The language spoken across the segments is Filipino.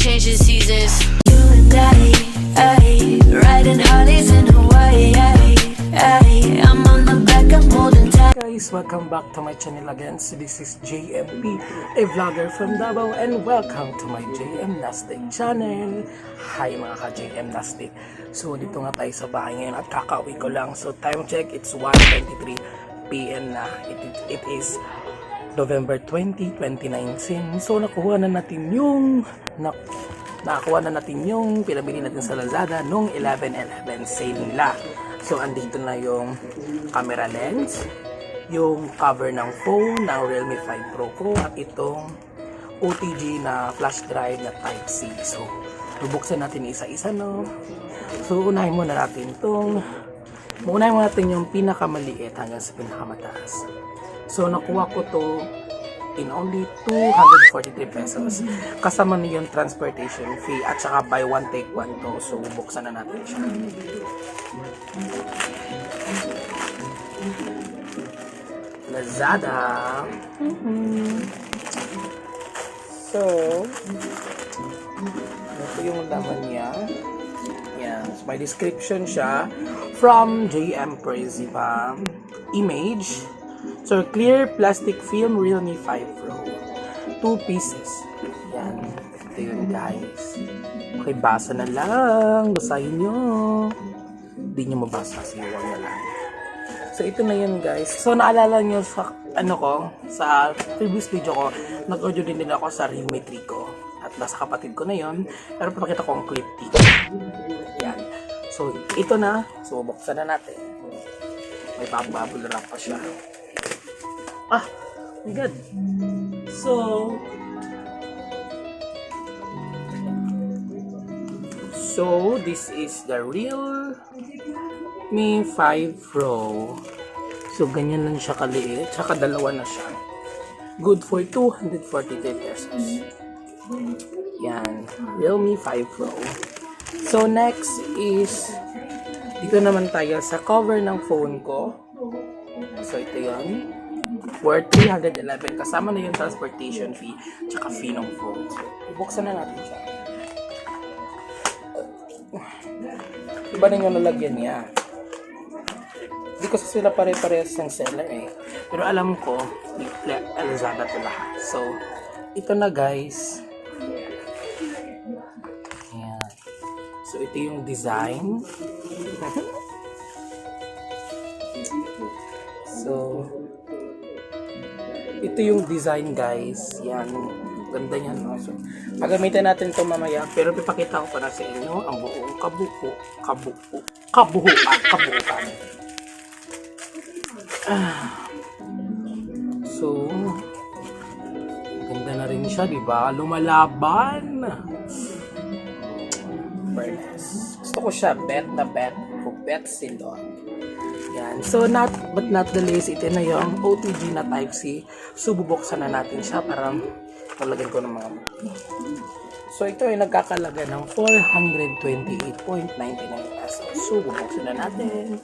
changing seasons. You and I, riding Harleys in Hawaii. I'm on the back, I'm holding tight. Guys, welcome back to my channel again. So this is JMP, a vlogger from Davao, and welcome to my JM Nastic channel. Hi mga ka-JM Nastic. So dito nga tayo sa bahay ngayon at kakauwi ko lang. So time check, it's 1:23 PM na. It is November 20, 2019. So nakakuha na natin yung pinabili natin sa Lazada nung 11.11 sale nila. So andito na yung camera lens, yung cover ng phone ng Realme 5 Pro ko, at itong OTG na flash drive na Type-C. So bubuksan natin isa-isa, no? So unahin muna natin yung pinakamaliit hanggang sa pinakamataas. So nakuha ko to in only 243 pesos. Kasama na yung transportation fee at saka buy one take one to. So buksan na natin siya. Lazada. So ito yung laman niya. Yan. So, may description siya from JM Purisima. Image. So, clear plastic film Realme 5 Pro. 2 pieces. Yan. Ito yun, guys. Okay, basa na lang. Basahin nyo. Hindi nyo mabasa. Siwag na lang. So, ito na yun, guys. So, naalala nyo sa, sa previous video ko, nag-order din ako sa Realme 3 ko. At nasa kapatid ko na yun. Pero papakita ko ang clip dito. Yan. So, ito na. So, buksan na natin. May bubble wrap pa siya. Ah, my God. So this is the Realme 5 Pro. So ganyan lang siya kaliit, tsaka dalawa na siya. Good for 243 pesos. Yan, Realme 5 Pro. So next is dito naman tayo sa cover ng phone ko. So ito yan. Worth 311, kasama na yung transportation fee tsaka fee ng phone. So, buksan na natin siya. Iba na yung nalagyan niya. Hindi ko sila pare-parehas ng seller eh. Pero alam ko, Lazada to lahat. So, ito na, guys. Ayan. So, ito yung design. So, ito yung design, guys. Yan. Ganda yan. No? So, pagamitin natin ito mamaya. Pero pipakita ko pa na sa inyo ang buong kabuuan. So, ganda na rin siya, diba? Lumalaban. Fairness. Gusto ko siya. Bet silog. Yan. So, but not the least, ito na yung OTG na Type-C. So, bubuksan na natin siya para talagyan ko ng mga So, ito ay nagkakalaga ng 428.99 pesos. So, bubuksan na natin.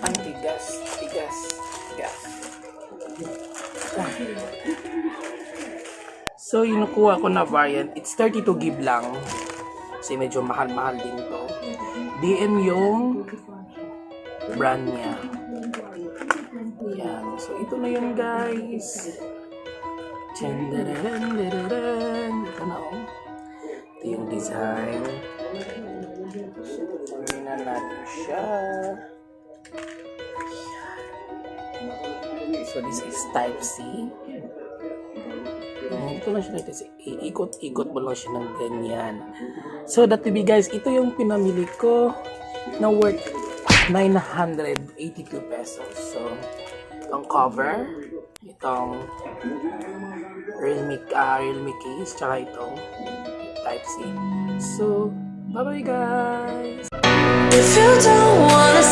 Ang tigas. So, yung nakuha ko na variant, it's 32 GB lang. Kasi medyo mahal-mahal din to. DM yung brand niya. Yan. So, ito na yun, guys. Ito na, oh. Ito yung design. Tingnan natin siya. So, this is Type-C. Ito lang siya natin. Ikot-ikot mo lang siya ng ganyan. So, that to be, guys, ito yung pinamili ko na worth 982 pesos. So, ang cover, itong Realme case, tsaka itong Type-C. So, bye-bye, guys! If you don't wanna